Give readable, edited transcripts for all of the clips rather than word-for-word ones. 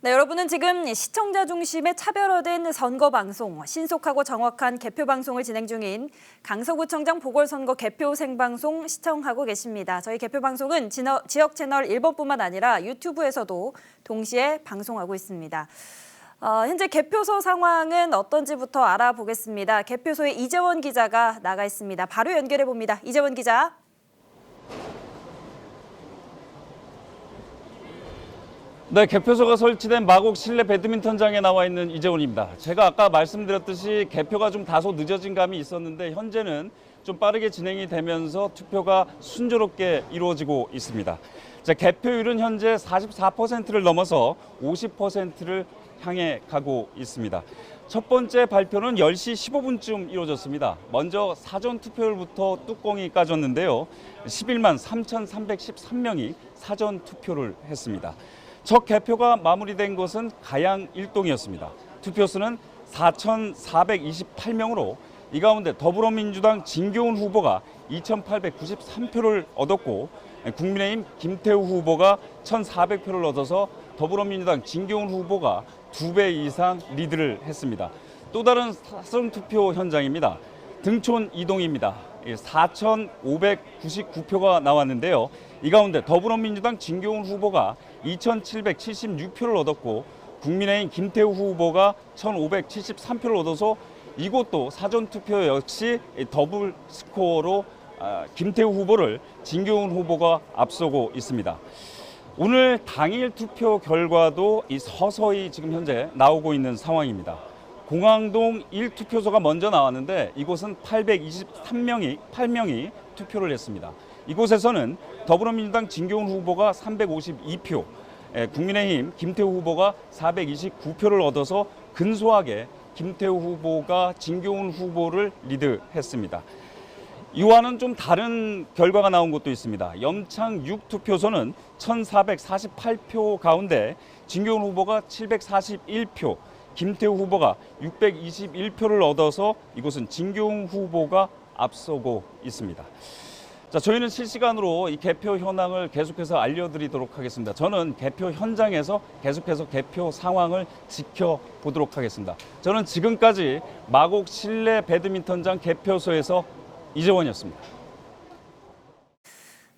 네, 여러분은 지금 시청자 중심의 차별화된 선거 방송, 신속하고 정확한 개표 방송을 진행 중인 강서구청장 보궐선거 개표 생방송 시청하고 계십니다. 저희 개표 방송은 지역 채널 1번뿐만 아니라 유튜브에서도 동시에 방송하고 있습니다. 현재 개표소 상황은 어떤지부터 알아보겠습니다. 개표소에 이재원 기자가 나가 있습니다. 바로 연결해 봅니다. 이재원 기자. 네, 개표소가 설치된 마곡 실내 배드민턴장에 나와 있는 이재원입니다. 제가 아까 말씀드렸듯이 개표가 좀 다소 늦어진 감이 있었는데 현재는 좀 빠르게 진행이 되면서 투표가 순조롭게 이루어지고 있습니다. 자, 개표율은 현재 44%를 넘어서 50%를 향해 가고 있습니다. 첫 번째 발표는 10시 15분쯤 이루어졌습니다. 먼저 사전 투표율부터 뚜껑이 까졌는데요. 11만 3,313명이 사전 투표를 했습니다. 첫 개표가 마무리된 것은 가양 1동이었습니다. 투표수는 4,428명으로 이 가운데 더불어민주당 진교훈 후보가 2,893표를 얻었고 국민의힘 김태우 후보가 1,400표를 얻어서 더불어민주당 진교훈 후보가 2배 이상 리드를 했습니다. 또 다른 사전투표 현장입니다. 등촌 이동입니다. 4,599표가 나왔는데요. 이 가운데 더불어민주당 진교훈 후보가 2,776표를 얻었고 국민의힘 김태우 후보가 1,573표를 얻어서 이곳도 사전투표 역시 더블 스코어로 김태우 후보를 진교훈 후보가 앞서고 있습니다. 오늘 당일 투표 결과도 서서히 지금 현재 나오고 있는 상황입니다. 공항동 1투표소가 먼저 나왔는데 이곳은 8명이 투표를 했습니다. 이곳에서는 더불어민주당 진교훈 후보가 352표, 국민의힘 김태우 후보가 429표를 얻어서 근소하게 김태우 후보가 진교훈 후보를 리드했습니다. 이와는 좀 다른 결과가 나온 곳도 있습니다. 염창 6투표소는 1,448표 가운데 진교훈 후보가 741표, 김태우 후보가 621표를 얻어서 이곳은 진교훈 후보가 앞서고 있습니다. 자, 저희는 실시간으로 이 개표 현황을 계속해서 알려드리도록 하겠습니다. 저는 개표 현장에서 계속해서 개표 상황을 지켜보도록 하겠습니다. 저는 지금까지 마곡 실내 배드민턴장 개표소에서 이재원이었습니다.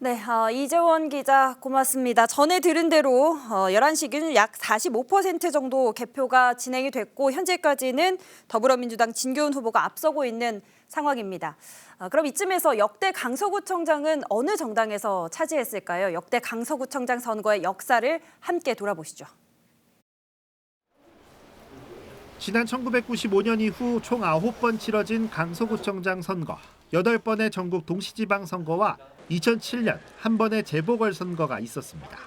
네, 이재원 기자 고맙습니다. 전에 들은 대로 11시 기준 약 45% 정도 개표가 진행이 됐고 현재까지는 더불어민주당 진교훈 후보가 앞서고 있는 상황입니다. 그럼 이쯤에서 역대 강서구청장은 어느 정당에서 차지했을까요? 역대 강서구청장 선거의 역사를 함께 돌아보시죠. 지난 1995년 이후 총 9번 치러진 강서구청장 선거, 8번의 전국 동시지방선거와 2007년 한 번의 재보궐선거가 있었습니다.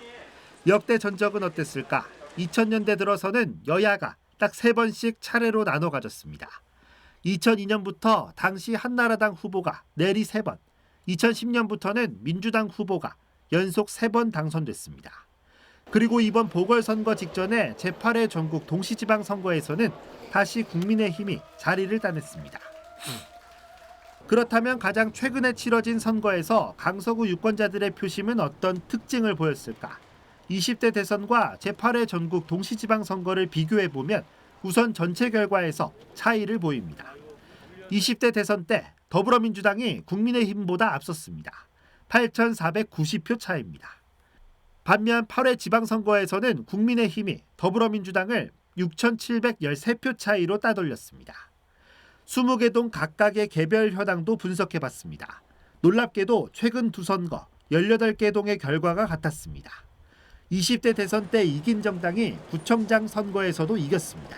역대 전적은 어땠을까? 2000년대 들어서는 여야가 딱 3번씩 차례로 나눠 가졌습니다. 2002년부터 당시 한나라당 후보가 내리 3번, 2010년부터는 민주당 후보가 연속 3번 당선됐습니다. 그리고 이번 보궐선거 직전에 제8회 전국 동시지방선거에서는 다시 국민의힘이 자리를 따냈습니다. 그렇다면 가장 최근에 치러진 선거에서 강서구 유권자들의 표심은 어떤 특징을 보였을까? 20대 대선과 제8회 전국 동시지방선거를 비교해보면 우선 전체 결과에서 차이를 보입니다. 20대 대선 때 더불어민주당이 국민의힘보다 앞섰습니다. 8,490표 차이입니다. 반면 8회 지방선거에서는 국민의힘이 더불어민주당을 6,713표 차이로 따돌렸습니다. 20개 동 각각의 개별 현황도 분석해봤습니다. 놀랍게도 최근 두 선거 18개 동의 결과가 같았습니다. 20대 대선 때 이긴 정당이 구청장 선거에서도 이겼습니다.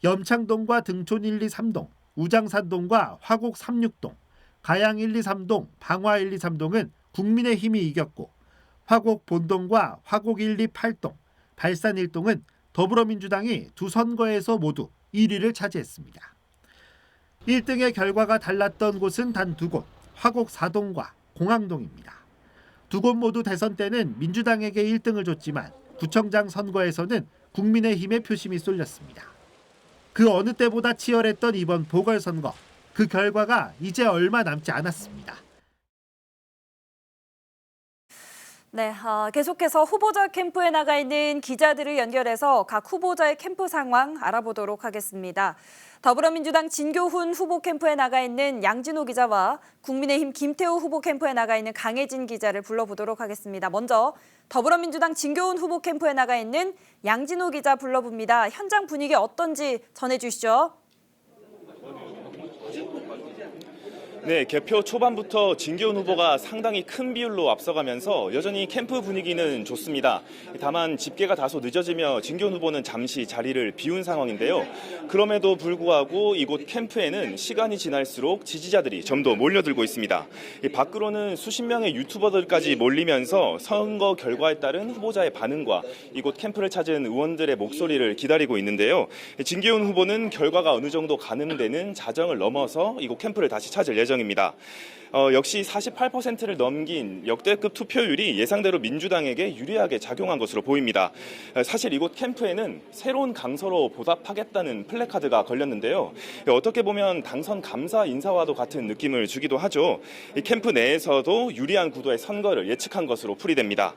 염창동과 등촌 1, 2, 3동, 우장산동과 화곡 3, 6동, 가양 1, 2, 3동, 방화 1, 2, 3동은 국민의힘이 이겼고 화곡 본동과 화곡 1, 2, 8동, 발산 1동은 더불어민주당이 두 선거에서 모두 1위를 차지했습니다. 1등의 결과가 달랐던 곳은 단 2곳, 화곡 4동과 공항동입니다. 두 곳 모두 대선 때는 민주당에게 1등을 줬지만 구청장 선거에서는 국민의힘의 표심이 쏠렸습니다. 그 어느 때보다 치열했던 이번 보궐선거, 그 결과가 이제 얼마 남지 않았습니다. 네, 계속해서 후보자 캠프에 나가 있는 기자들을 연결해서 각 후보자의 캠프 상황 알아보도록 하겠습니다. 더불어민주당 진교훈 후보 캠프에 나가 있는 양진호 기자와 국민의힘 김태우 후보 캠프에 나가 있는 강혜진 기자를 불러보도록 하겠습니다. 먼저 더불어민주당 진교훈 후보 캠프에 나가 있는 양진호 기자 불러봅니다. 현장 분위기 어떤지 전해주시죠. 네, 개표 초반부터 진교훈 후보가 상당히 큰 비율로 앞서가면서 여전히 캠프 분위기는 좋습니다. 다만 집계가 다소 늦어지며 진교훈 후보는 잠시 자리를 비운 상황인데요. 그럼에도 불구하고 이곳 캠프에는 시간이 지날수록 지지자들이 좀 더 몰려들고 있습니다. 밖으로는 수십 명의 유튜버들까지 몰리면서 선거 결과에 따른 후보자의 반응과 이곳 캠프를 찾은 의원들의 목소리를 기다리고 있는데요. 진교훈 후보는 결과가 어느 정도 가늠되는 자정을 넘어서 이곳 캠프를 다시 찾을 예정입니다. 역시 48%를 넘긴 역대급 투표율이 예상대로 민주당에게 유리하게 작용한 것으로 보입니다. 사실 이곳 캠프에는 새로운 강서로 보답하겠다는 플래카드가 걸렸는데요. 어떻게 보면 당선 감사 인사와도 같은 느낌을 주기도 하죠. 이 캠프 내에서도 유리한 구도의 선거를 예측한 것으로 풀이됩니다.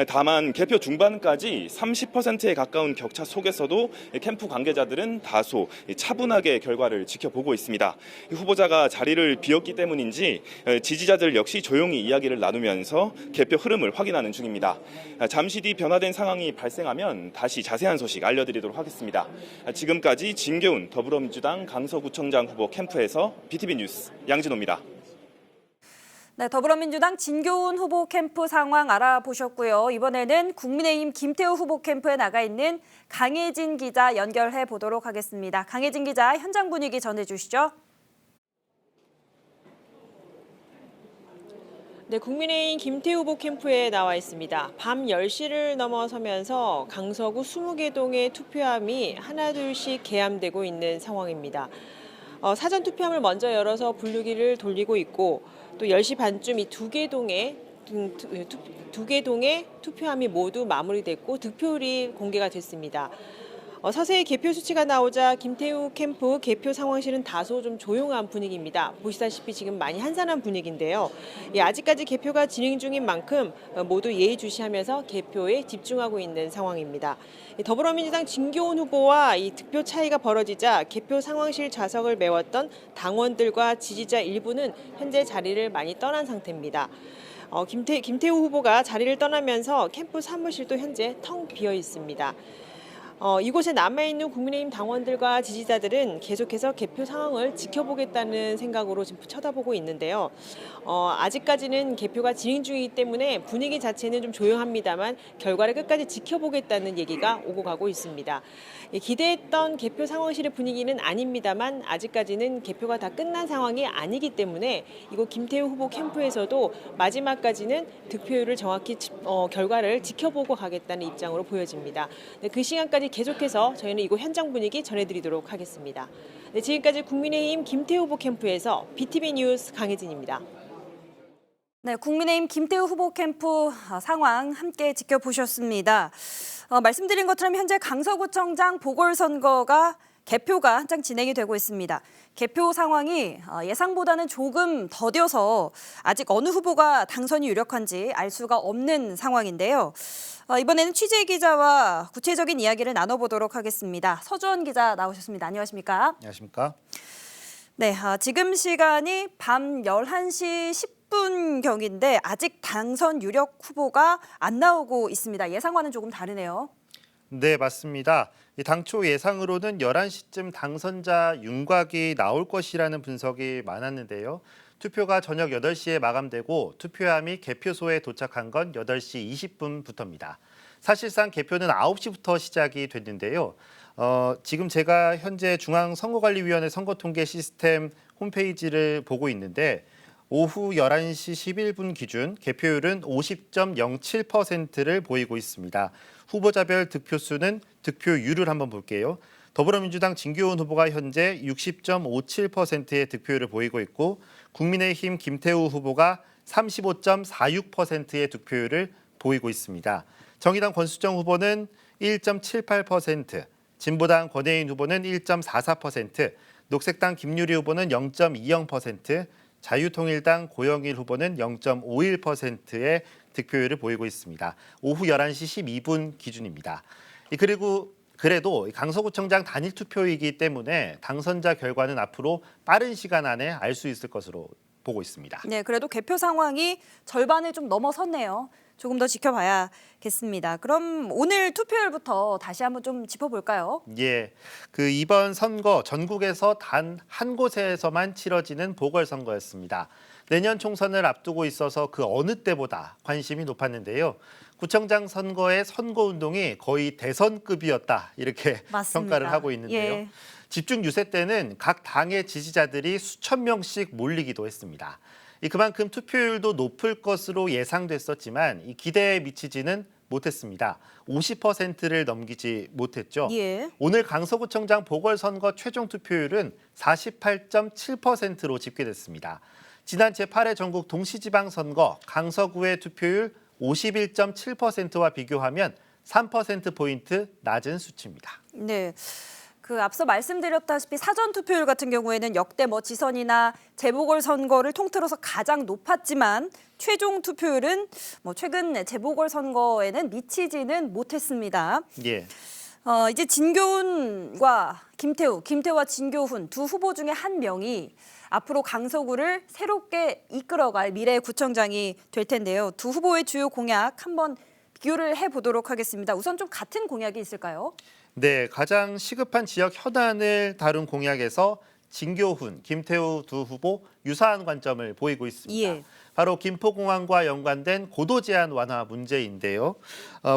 다만 개표 중반까지 30%에 가까운 격차 속에서도 캠프 관계자들은 다소 차분하게 결과를 지켜보고 있습니다. 후보자가 자리를 비웠기 때문인지 지지자들 역시 조용히 이야기를 나누면서 개표 흐름을 확인하는 중입니다. 잠시 뒤 변화된 상황이 발생하면 다시 자세한 소식 알려드리도록 하겠습니다. 지금까지 진교훈 더불어민주당 강서구청장 후보 캠프에서 BTV 뉴스 양진호입니다. 네, 더불어민주당 진교훈 후보 캠프 상황 알아보셨고요. 이번에는 국민의힘 김태우 후보 캠프에 나가 있는 강혜진 기자 연결해 보도록 하겠습니다. 강혜진 기자, 현장 분위기 전해주시죠. 네, 국민의힘 김태우 후보 캠프에 나와 있습니다. 밤 10시를 넘어서면서 강서구 20개 동의 투표함이 하나둘씩 개함되고 있는 상황입니다. 사전 투표함을 먼저 열어서 분류기를 돌리고 있고 또 10시 반쯤 이 두 개 동의 투표함이 모두 마무리됐고 득표율이 공개가 됐습니다. 서서히 개표 수치가 나오자 김태우 캠프 개표 상황실은 다소 좀 조용한 분위기입니다. 보시다시피 지금 많이 한산한 분위기인데요. 아직까지 개표가 진행 중인 만큼 모두 예의주시하면서 개표에 집중하고 있는 상황입니다. 더불어민주당 진교훈 후보와 이 득표 차이가 벌어지자 개표 상황실 좌석을 메웠던 당원들과 지지자 일부는 현재 자리를 많이 떠난 상태입니다. 김태우 후보가 자리를 떠나면서 캠프 사무실도 현재 텅 비어 있습니다. 이곳에 남아있는 국민의힘 당원들과 지지자들은 계속해서 개표 상황을 지켜보겠다는 생각으로 지금 쳐다보고 있는데요. 아직까지는 개표가 진행 중이기 때문에 분위기 자체는 좀 조용합니다만 결과를 끝까지 지켜보겠다는 얘기가 오고 가고 있습니다. 기대했던 개표 상황실의 분위기는 아닙니다만 아직까지는 개표가 다 끝난 상황이 아니기 때문에 이곳 김태우 후보 캠프에서도 마지막까지는 득표율을 정확히 결과를 지켜보고 가겠다는 입장으로 보여집니다. 네, 그 시간까지 계속해서 저희는 이곳 현장 분위기 전해드리도록 하겠습니다. 네, 지금까지 국민의힘 김태우 후보 캠프에서 BTV 뉴스 강혜진입니다. 네, 국민의힘 김태우 후보 캠프 상황 함께 지켜보셨습니다. 말씀드린 것처럼 현재 강서구청장 보궐선거가 개표가 한창 진행이 되고 있습니다. 개표 상황이 예상보다는 조금 더뎌서 아직 어느 후보가 당선이 유력한지 알 수가 없는 상황인데요. 이번에는 취재 기자와 구체적인 이야기를 나눠보도록 하겠습니다. 서주원 기자 나오셨습니다. 안녕하십니까? 안녕하십니까? 네, 지금 시간이 밤 11시 10분경인데 아직 당선 유력 후보가 안 나오고 있습니다. 예상과는 조금 다르네요. 네, 맞습니다. 당초 예상으로는 11시쯤 당선자 윤곽이 나올 것이라는 분석이 많았는데요. 투표가 저녁 8시에 마감되고 투표함이 개표소에 도착한 건 8시 20분부터입니다. 사실상 개표는 9시부터 시작이 됐는데요. 지금 제가 현재 중앙선거관리위원회 선거통계 시스템 홈페이지를 보고 있는데 오후 11시 11분 기준 개표율은 50.07%를 보이고 있습니다. 후보자별 득표수는 득표율을 한번 볼게요. 더불어민주당 진교훈 후보가 현재 60.57%의 득표율을 보이고 있고 국민의힘 김태우 후보가 35.46%의 득표율을 보이고 있습니다. 정의당 권수정 후보는 1.78%, 진보당 권혜인 후보는 1.44%, 녹색당 김유리 후보는 0.20%, 자유통일당 고영일 후보는 0.51%의 득표율을 보이고 있습니다. 오후 11시 12분 기준입니다. 그래도 강서구청장 단일 투표이기 때문에 당선자 결과는 앞으로 빠른 시간 안에 알 수 있을 것으로 보고 있습니다. 네, 그래도 개표 상황이 절반을 좀 넘어섰네요. 조금 더 지켜봐야겠습니다. 그럼 오늘 투표율부터 다시 한번 좀 짚어볼까요? 예, 이번 선거 전국에서 단 한 곳에서만 치러지는 보궐선거였습니다. 내년 총선을 앞두고 있어서 그 어느 때보다 관심이 높았는데요. 구청장 선거의 선거운동이 거의 대선급이었다 이렇게 맞습니다. 평가를 하고 있는데요. 예. 집중 유세 때는 각 당의 지지자들이 수천 명씩 몰리기도 했습니다. 그만큼 투표율도 높을 것으로 예상됐었지만 이 기대에 미치지는 못했습니다. 50%를 넘기지 못했죠. 예. 오늘 강서구청장 보궐선거 최종 투표율은 48.7%로 집계됐습니다. 지난 제8회 전국 동시지방선거 강서구의 투표율 51.7%와 비교하면 3%포인트 낮은 수치입니다. 네. 앞서 말씀드렸다시피 사전 투표율 같은 경우에는 역대 지선이나 재보궐선거를 통틀어서 가장 높았지만 최종 투표율은 최근 재보궐선거에는 미치지는 못했습니다. 예. 이제 진교훈과 김태우와 진교훈 두 후보 중에 한 명이 앞으로 강서구를 새롭게 이끌어갈 미래의 구청장이 될 텐데요. 두 후보의 주요 공약 한번 비교를 해보도록 하겠습니다. 우선 좀 같은 공약이 있을까요? 네, 가장 시급한 지역 현안을 다룬 공약에서 진교훈, 김태우 두 후보 유사한 관점을 보이고 있습니다. 예. 바로 김포공항과 연관된 고도 제한 완화 문제인데요.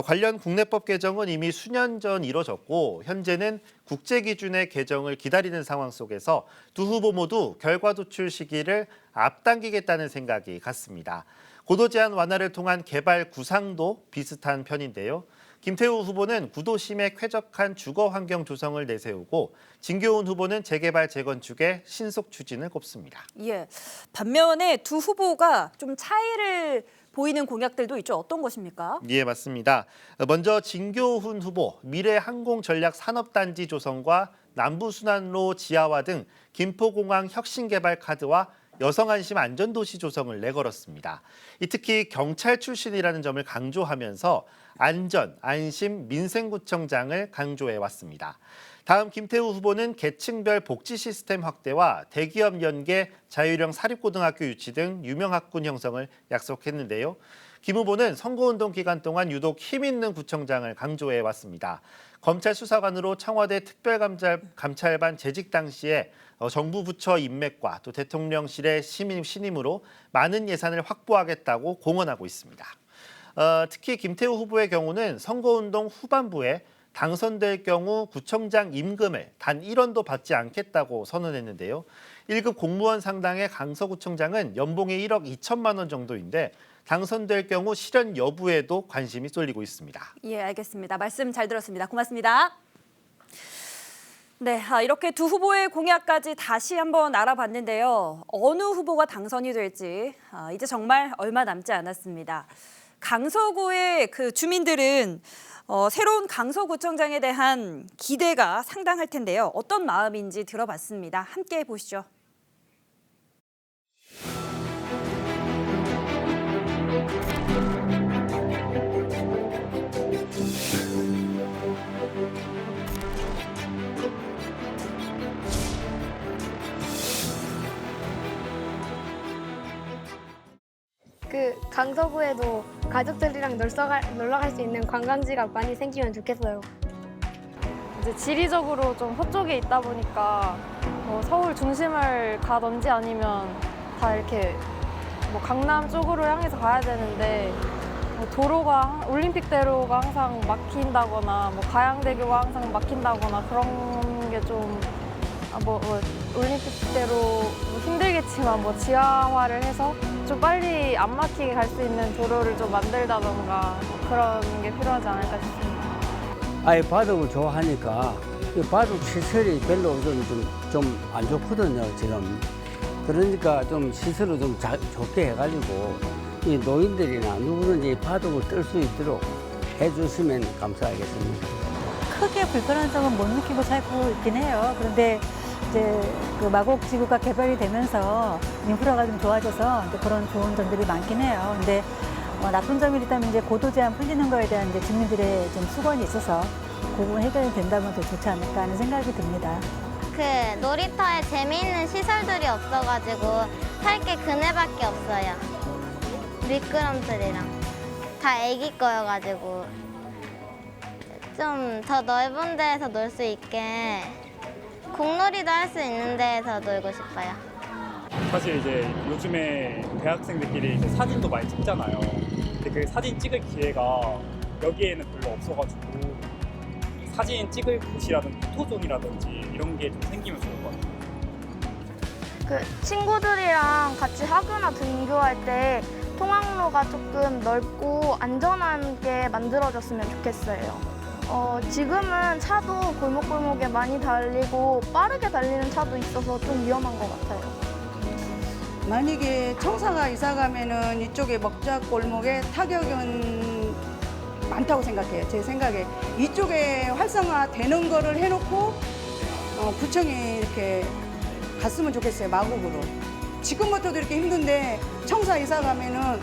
관련 국내법 개정은 이미 수년 전 이뤄졌고 현재는 국제 기준의 개정을 기다리는 상황 속에서 두 후보 모두 결과 도출 시기를 앞당기겠다는 생각이 같습니다. 고도 제한 완화를 통한 개발 구상도 비슷한 편인데요. 김태우 후보는 구도심에 쾌적한 주거 환경 조성을 내세우고 진교훈 후보는 재개발 재건축의 신속 추진을 꼽습니다. 예. 반면에 두 후보가 좀 차이를 보이는 공약들도 있죠. 어떤 것입니까? 예, 맞습니다. 먼저 진교훈 후보 미래항공전략산업단지 조성과 남부순환로 지하화 등 김포공항 혁신개발 카드와 여성안심 안전도시 조성을 내걸었습니다. 특히 경찰 출신이라는 점을 강조하면서 안전, 안심, 민생구청장을 강조해 왔습니다. 다음 김태우 후보는 계층별 복지 시스템 확대와 대기업 연계 자율형 사립고등학교 유치 등 유명학군 형성을 약속했는데요. 김 후보는 선거운동 기간 동안 유독 힘 있는 구청장을 강조해 왔습니다. 검찰 수사관으로 청와대 특별감찰반 재직 당시에 정부 부처 인맥과 또 대통령실의 신임으로 많은 예산을 확보하겠다고 공언하고 있습니다. 특히 김태우 후보의 경우는 선거운동 후반부에 당선될 경우 구청장 임금을 단 1원도 받지 않겠다고 선언했는데요. 1급 공무원 상당의 강서구청장은 연봉이 1억 2천만 원 정도인데 당선될 경우 실현 여부에도 관심이 쏠리고 있습니다. 예, 알겠습니다. 말씀 잘 들었습니다. 고맙습니다. 네, 이렇게 두 후보의 공약까지 다시 한번 알아봤는데요. 어느 후보가 당선이 될지 이제 정말 얼마 남지 않았습니다. 강서구의 주민들은 새로운 강서구청장에 대한 기대가 상당할 텐데요. 어떤 마음인지 들어봤습니다. 함께 보시죠. 강서구에도 가족들이랑 놀러 갈 수 있는 관광지가 많이 생기면 좋겠어요. 이제 지리적으로 좀 서쪽에 있다 보니까 서울 중심을 가든지 아니면 다 이렇게 강남 쪽으로 향해서 가야 되는데 도로가 올림픽대로가 항상 막힌다거나 가양대교가 항상 막힌다거나 그런 게 좀 올림픽대로 힘들겠지만 지하화를 해서 좀 빨리 안 막히게 갈 수 있는 도로를 좀 만들다던가 그런 게 필요하지 않을까 싶습니다. 아예 바둑을 좋아하니까 이 바둑 시설이 별로 좀 안 좋거든요 지금. 그러니까 좀 시설을 좀 좋게 해가지고 이 노인들이나 누구든지 바둑을 뜰 수 있도록 해주시면 감사하겠습니다. 크게 불편한 점은 못 느끼고 살고 있긴 해요. 그런데 이제 마곡 지구가 개발이 되면서 인프라가 좀 좋아져서 이제 그런 좋은 점들이 많긴 해요. 근데 나쁜 점이 있다면 이제 고도 제한 풀리는 거에 대한 이제 주민들의 좀 수건이 있어서 그 부분 해결이 된다면 더 좋지 않을까 하는 생각이 듭니다. 그 놀이터에 재미있는 시설들이 없어가지고 탈 게 그네밖에 없어요. 미끄럼틀이랑 다 애기 거여가지고 좀 더 넓은 데에서 놀 수 있게 공놀이도 할 수 있는 데에서 놀고 싶어요. 사실 이제 요즘에 대학생들끼리 이제 사진도 많이 찍잖아요. 근데 그 사진 찍을 기회가 여기에는 별로 없어가지고 사진 찍을 곳이라든지 포토존이라든지 이런 게 좀 생기면 좋을 것 같아요. 그 친구들이랑 같이 하거나 등교할 때 통학로가 조금 넓고 안전하게 만들어졌으면 좋겠어요. 지금은 차도 골목골목에 많이 달리고 빠르게 달리는 차도 있어서 좀 위험한 것 같아요. 만약에 청사가 이사 가면은 이쪽에 먹자 골목에 타격은 많다고 생각해요. 제 생각에 이쪽에 활성화되는 거를 해놓고 구청이 이렇게 갔으면 좋겠어요. 마곡으로. 지금부터도 이렇게 힘든데 청사 이사 가면은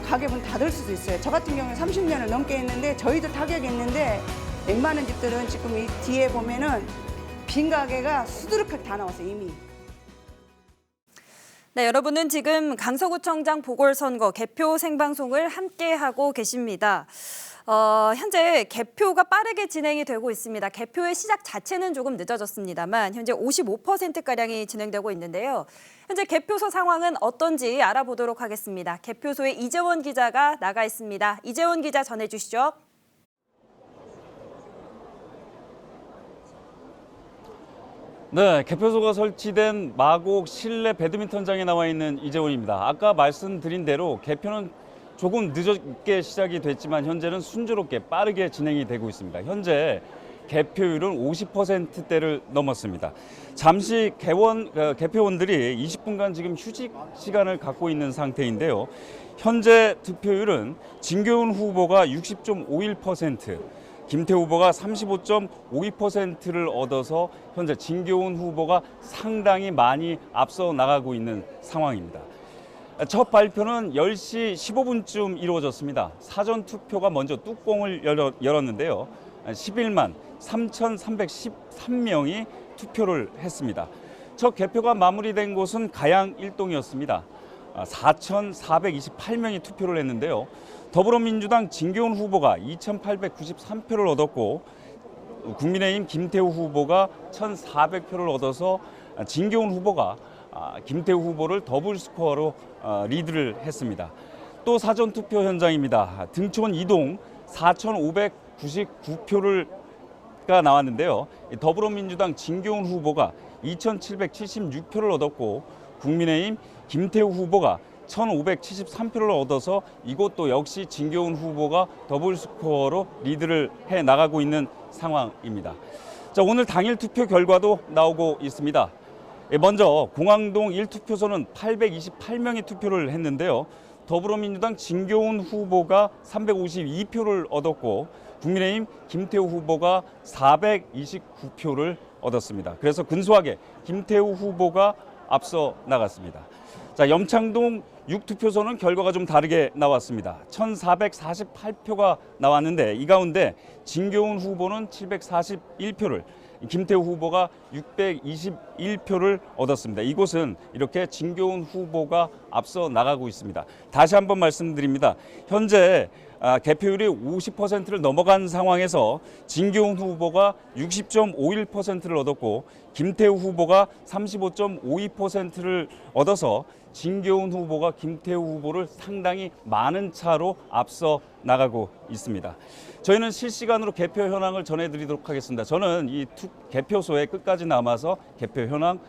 가게 문 닫을 수도 있어요. 저 같은 경우는 30년을 넘게 했는데 저희도 타격이 있는데 웬만한 집들은 지금 이 뒤에 보면은 빈 가게가 수두룩하게 다 나왔어요. 이미. 네, 여러분은 지금 강서구청장 보궐선거 개표 생방송을 함께하고 계십니다. 현재 개표가 빠르게 진행이 되고 있습니다. 개표의 시작 자체는 조금 늦어졌습니다만 현재 55%가량이 진행되고 있는데요. 현재 개표소 상황은 어떤지 알아보도록 하겠습니다. 개표소에 이재원 기자가 나가 있습니다. 이재원 기자 전해주시죠. 네, 개표소가 설치된 마곡 실내 배드민턴장에 나와 있는 이재원입니다. 아까 말씀드린 대로 개표는 조금 늦게 시작이 됐지만 현재는 순조롭게 빠르게 진행이 되고 있습니다. 현재 개표율은 50%대를 넘었습니다. 잠시 개표원들이 20분간 지금 휴식 시간을 갖고 있는 상태인데요. 현재 득표율은 진교훈 후보가 60.51%, 김태우 후보가 35.52%를 얻어서 현재 진교훈 후보가 상당히 많이 앞서 나가고 있는 상황입니다. 첫 발표는 10시 15분쯤 이루어졌습니다. 사전 투표가 먼저 뚜껑을 열었는데요. 11만 3,313명이 투표를 했습니다. 첫 개표가 마무리된 곳은 가양 1동이었습니다. 4,428명이 투표를 했는데요. 더불어민주당 진교훈 후보가 2,893표를 얻었고 국민의힘 김태우 후보가 1,400표를 얻어서 진교훈 후보가 김태우 후보를 더블 스코어로 리드를 했습니다. 또 사전 투표 현장입니다. 등촌 2동 4,599표가 나왔는데요. 더불어민주당 진교훈 후보가 2,776표를 얻었고 국민의힘 김태우 후보가 1,573표를 얻어서 이것도 역시 진교훈 후보가 더블 스코어로 리드를 해 나가고 있는 상황입니다. 자, 오늘 당일 투표 결과도 나오고 있습니다. 먼저 공항동 1투표소는 828명이 투표를 했는데요. 더불어민주당 진교훈 후보가 352표를 얻었고 국민의힘 김태우 후보가 429표를 얻었습니다. 그래서 근소하게 김태우 후보가 앞서 나갔습니다. 자, 염창동 6투표소는 결과가 좀 다르게 나왔습니다. 1,448표가 나왔는데 이 가운데 진교훈 후보는 741표를, 김태우 후보가 621표를 얻었습니다. 이곳은 이렇게 진교훈 후보가 앞서 나가고 있습니다. 다시 한번 말씀드립니다. 현재 개표율이 50%를 넘어간 상황에서 진교훈 후보가 60.51%를 얻었고 김태우 후보가 35.52%를 얻어서 진교훈 후보가 김태우 후보를 상당히 많은 차로 앞서 나가고 있습니다. 저희는 실시간으로 개표 현황을 전해드리도록 하겠습니다. 저는 이 개표소에 끝까지 남아서 개표 현황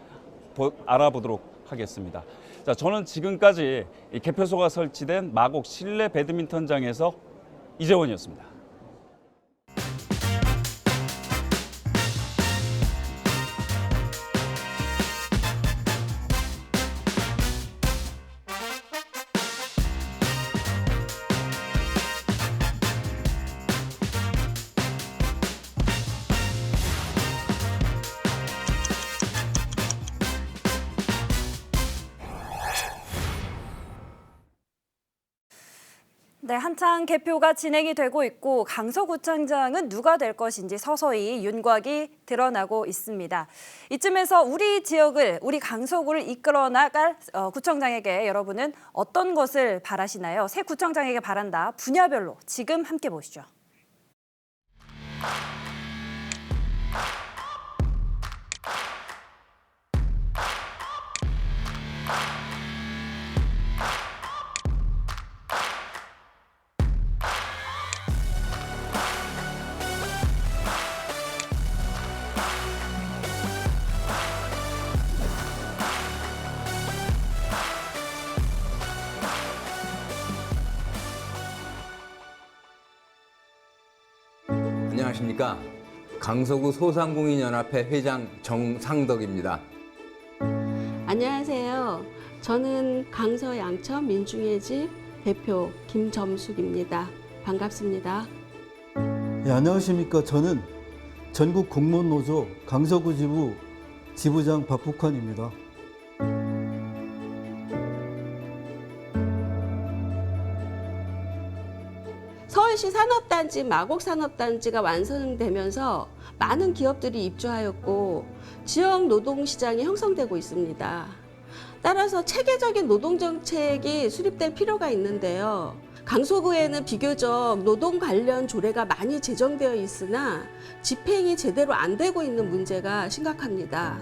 알아보도록 하겠습니다. 자, 저는 지금까지 이 개표소가 설치된 마곡 실내 배드민턴장에서 이재원이었습니다. 네, 한창 개표가 진행이 되고 있고 강서구청장은 누가 될 것인지 서서히 윤곽이 드러나고 있습니다. 이쯤에서 우리 지역을, 우리 강서구를 이끌어 나갈 구청장에게 여러분은 어떤 것을 바라시나요? 새 구청장에게 바란다. 분야별로 지금 함께 보시죠. 안녕하십니까. 강서구 소상공인연합회 회장 정상덕입니다. 안녕하세요. 저는 강서 양천 민중의 대표 김점숙입니다. 반갑습니다. 네, 안녕하십니까. 저는 전국 공무원 노조 강서구 지부 지부장 박북환입니다. 서울시 산업단지 마곡산업단지가 완성되면서 많은 기업들이 입주하였고 지역 노동시장이 형성되고 있습니다. 따라서 체계적인 노동정책이 수립될 필요가 있는데요. 강서구에는 비교적 노동 관련 조례가 많이 제정되어 있으나 집행이 제대로 안 되고 있는 문제가 심각합니다.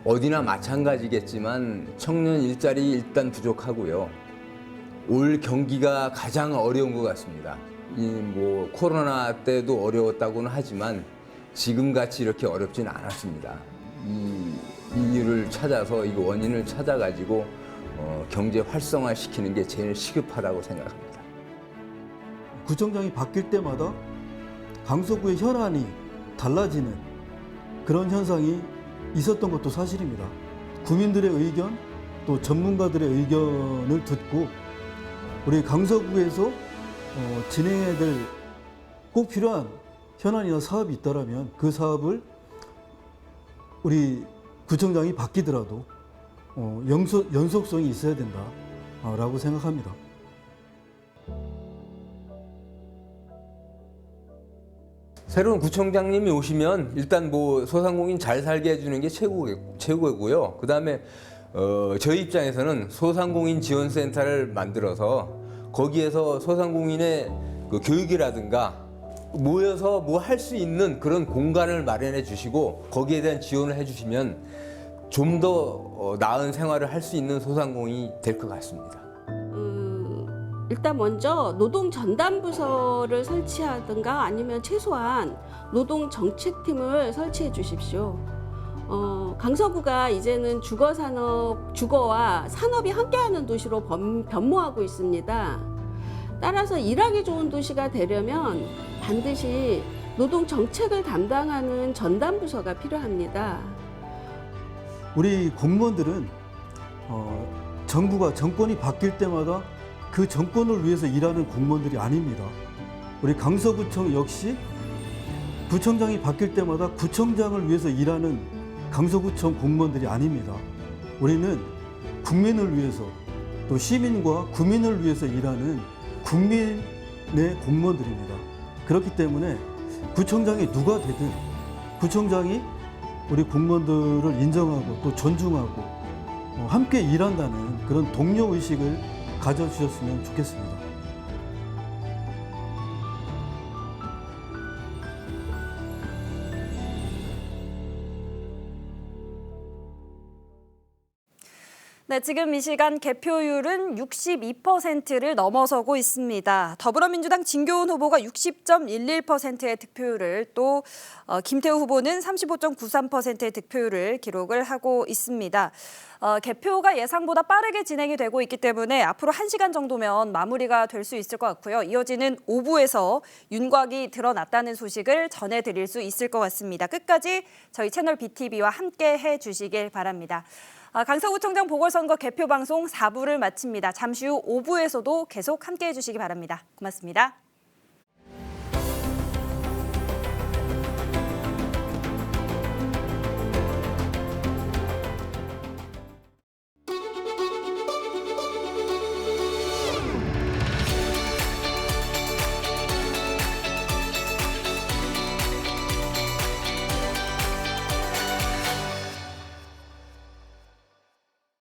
어디나 마찬가지겠지만 청년 일자리 일단 부족하고요. 올 경기가 가장 어려운 것 같습니다. 코로나 때도 어려웠다고는 하지만 지금같이 이렇게 어렵진 않았습니다. 이 이유를 찾아서, 이 원인을 찾아가지고 경제 활성화시키는 게 제일 시급하다고 생각합니다. 구청장이 바뀔 때마다 강서구의 현안이 달라지는 그런 현상이 있었던 것도 사실입니다. 구민들의 의견, 또 전문가들의 의견을 듣고 우리 강서구에서 진행해야 될 꼭 필요한 현안이나 사업이 있다면 그 사업을 우리 구청장이 바뀌더라도 연속성이 있어야 된다라고 생각합니다. 새로운 구청장님이 오시면 일단 소상공인 잘 살게 해주는 게 최고고요. 그다음에 저희 입장에서는 소상공인 지원센터를 만들어서 거기에서 소상공인의 교육이라든가 모여서 할 수 있는 그런 공간을 마련해 주시고 거기에 대한 지원을 해 주시면 좀 더 나은 생활을 할 수 있는 소상공인이 될 것 같습니다. 일단 먼저 노동전담부서를 설치하든가 아니면 최소한 노동정책팀을 설치해 주십시오. 강서구가 이제는 주거와 산업이 함께하는 도시로 변모하고 있습니다. 따라서 일하기 좋은 도시가 되려면 반드시 노동정책을 담당하는 전담부서가 필요합니다. 우리 공무원들은 정권이 바뀔 때마다 그 정권을 위해서 일하는 공무원들이 아닙니다. 우리 강서구청 역시 구청장이 바뀔 때마다 구청장을 위해서 일하는 강서구청 공무원들이 아닙니다. 우리는 국민을 위해서 또 시민과 구민을 위해서 일하는 국민의 공무원들입니다. 그렇기 때문에 구청장이 누가 되든 구청장이 우리 공무원들을 인정하고 또 존중하고 함께 일한다는 그런 동료의식을 가져주셨으면 좋겠습니다. 네, 지금 이 시간 개표율은 62%를 넘어서고 있습니다. 더불어민주당 진교훈 후보가 60.11%의 득표율을 또 김태우 후보는 35.93%의 득표율을 기록을 하고 있습니다. 개표가 예상보다 빠르게 진행이 되고 있기 때문에 앞으로 1시간 정도면 마무리가 될 수 있을 것 같고요. 이어지는 오부에서 윤곽이 드러났다는 소식을 전해드릴 수 있을 것 같습니다. 끝까지 저희 채널 BTV와 함께 해주시길 바랍니다. 강서구청장 보궐선거 개표 방송 4부를 마칩니다. 잠시 후 5부에서도 계속 함께해 주시기 바랍니다. 고맙습니다.